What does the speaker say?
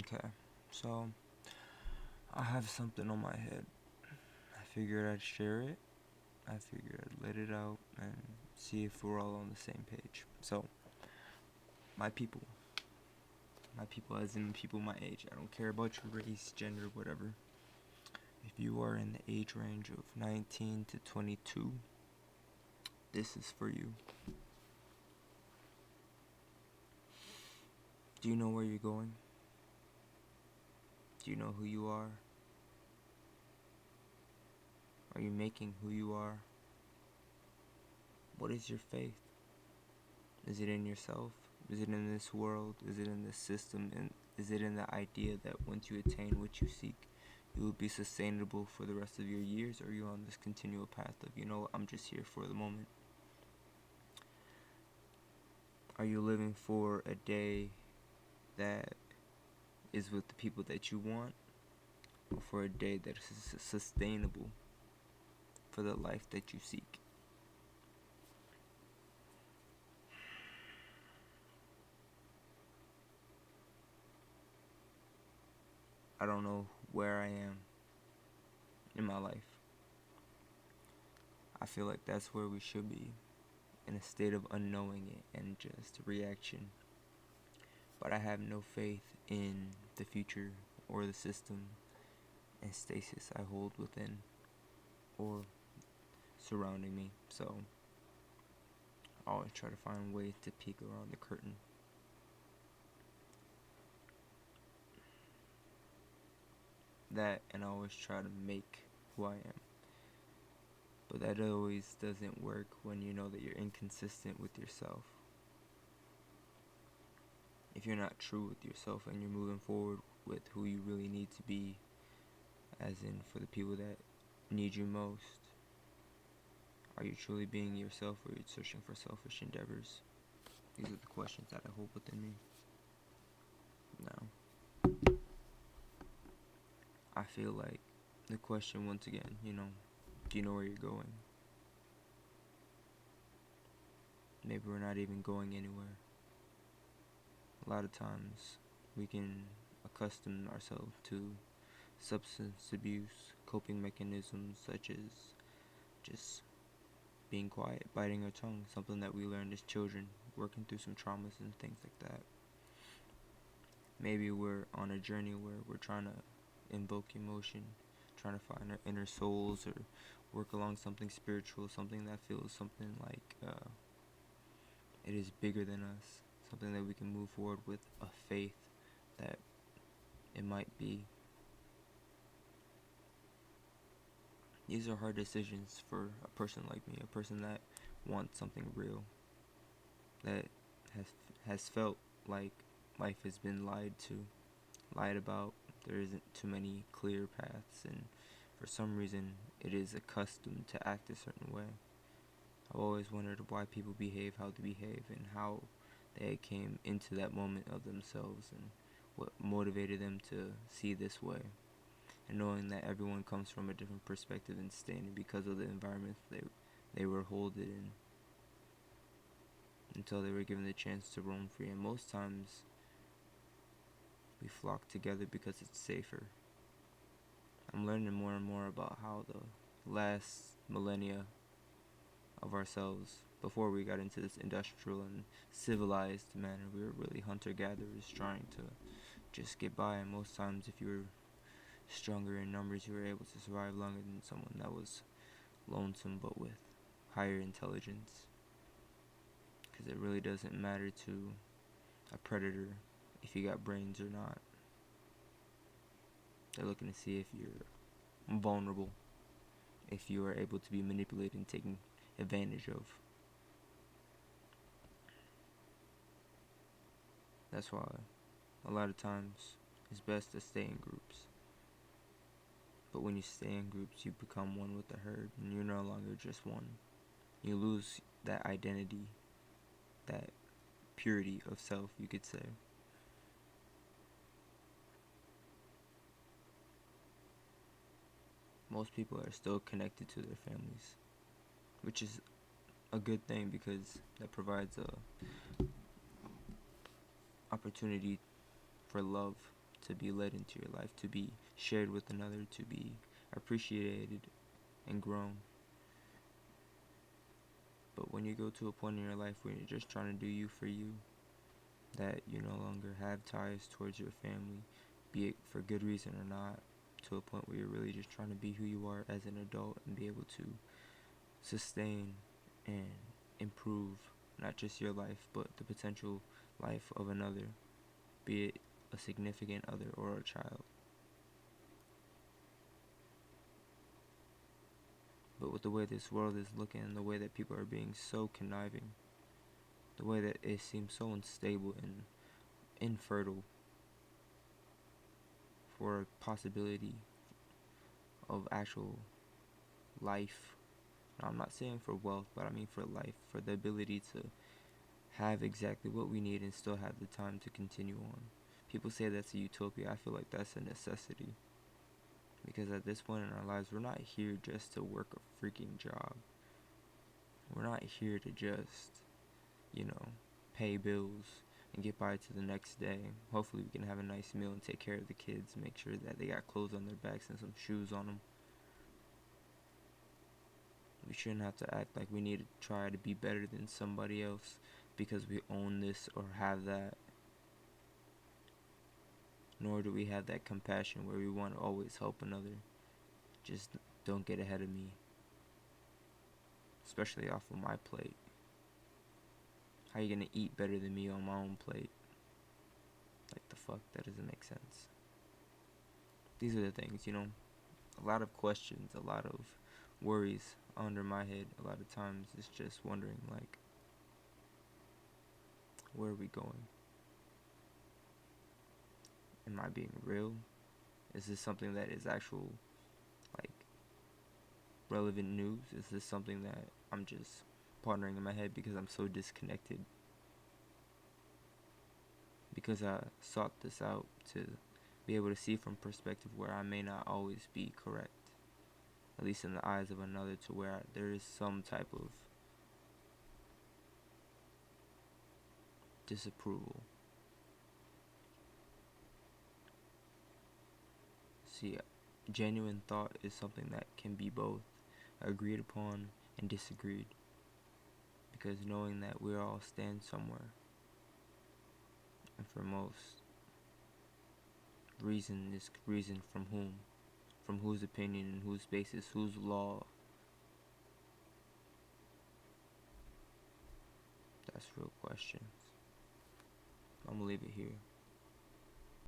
Okay, so I have something on my head. I figured I'd share it. I figured I'd let it out and see if we're all on the same page. So, my people. My people, as in people my age. I don't care about your race, gender, whatever. If you are in the age range of 19 to 22, this is for you. Do you know where you're going? Do you know who you are? Are you making who you are? What is your faith? Is it in yourself? Is it in this world? Is it in this system? And is it in the idea that once you attain what you seek, you will be sustainable for the rest of your years? Or are you on this continual path of, I'm just here for the moment? Are you living for a day that is with the people that you want? Or for a day that is sustainable for the life that you seek? I don't know where I am in my life. I feel like that's where we should be, in a state of unknowing it and just reaction. But I have no faith in the future or the system and stasis I hold within or surrounding me. So I always try to find ways to peek around the curtain. That, and I always try to make who I am. But that always doesn't work when you know that you're inconsistent with yourself. If you're not true with yourself and you're moving forward with who you really need to be, as in for the people that need you most, are you truly being yourself, or are you searching for selfish endeavors? These are the questions that I hold within me. Now, I feel like the question once again, do you know where you're going? Maybe we're not even going anywhere. A lot of times we can accustom ourselves to substance abuse, coping mechanisms such as just being quiet, biting our tongue, something that we learned as children, working through some traumas and things like that. Maybe we're on a journey where we're trying to invoke emotion, trying to find our inner souls, or work along something spiritual, something that feels something like it is bigger than us, something that we can move forward with, a faith that it might be. These are hard decisions for a person like me, a person that wants something real, that has felt like life has been lied to, lied about. There isn't too many clear paths, and for some reason it is accustomed to act a certain way. I've always wondered why people behave how they behave, and how they came into that moment of themselves, and what motivated them to see this way. And knowing that everyone comes from a different perspective and standing because of the environment they were holding in until they were given the chance to roam free. And most times we flock together because it's safer. I'm learning more and more about how the last millennia of ourselves, before we got into this industrial and civilized manner, we were really hunter-gatherers trying to just get by. And most times if you were stronger in numbers, you were able to survive longer than someone that was lonesome but with higher intelligence. Because it really doesn't matter to a predator if you got brains or not. They're looking to see if you're vulnerable, if you are able to be manipulated and taken advantage of. That's why a lot of times it's best to stay in groups. But when you stay in groups, you become one with the herd, and you're no longer just one. You lose that identity, that purity of self, you could say. Most people are still connected to their families, which is a good thing, because that provides a opportunity for love to be led into your life, to be shared with another, to be appreciated and grown. But when you go to a point in your life where you're just trying to do you for you, that you no longer have ties towards your family, be it for good reason or not, to a point where you're really just trying to be who you are as an adult and be able to sustain and improve not just your life but the potential life of another, be it a significant other or a child. But with the way this world is looking and the way that people are being so conniving, the way that it seems so unstable and infertile for a possibility of actual life. Now, I'm not saying for wealth, but I mean for life, for the ability to have exactly what we need and still have the time to continue on. People say that's a utopia. I feel like that's a necessity. Because at this point in our lives, we're not here just to work a freaking job. We're not here to just, pay bills and get by to the next day. Hopefully we can have a nice meal and take care of the kids, make sure that they got clothes on their backs and some shoes on them. We shouldn't have to act like we need to try to be better than somebody else because we own this or have that. Nor do we have that compassion where we want to always help another. Just don't get ahead of me. Especially off of my plate. How you gonna eat better than me on my own plate? Like the fuck? That doesn't make sense. These are the things, a lot of questions, a lot of worries under my head. A lot of times it's just wondering, like, where are we going? Am I being real? Is this something that is actual, like, relevant news? Is this something that I'm just pondering in my head because I'm so disconnected? Because I sought this out to be able to see from perspective where I may not always be correct. At least in the eyes of another, to where there is some type of disapproval. See, genuine thought is something that can be both agreed upon and disagreed. Because knowing that we all stand somewhere, and for most, reason is reason from whom? From whose opinion and whose basis, whose law? That's real questions. I'm gonna leave it here.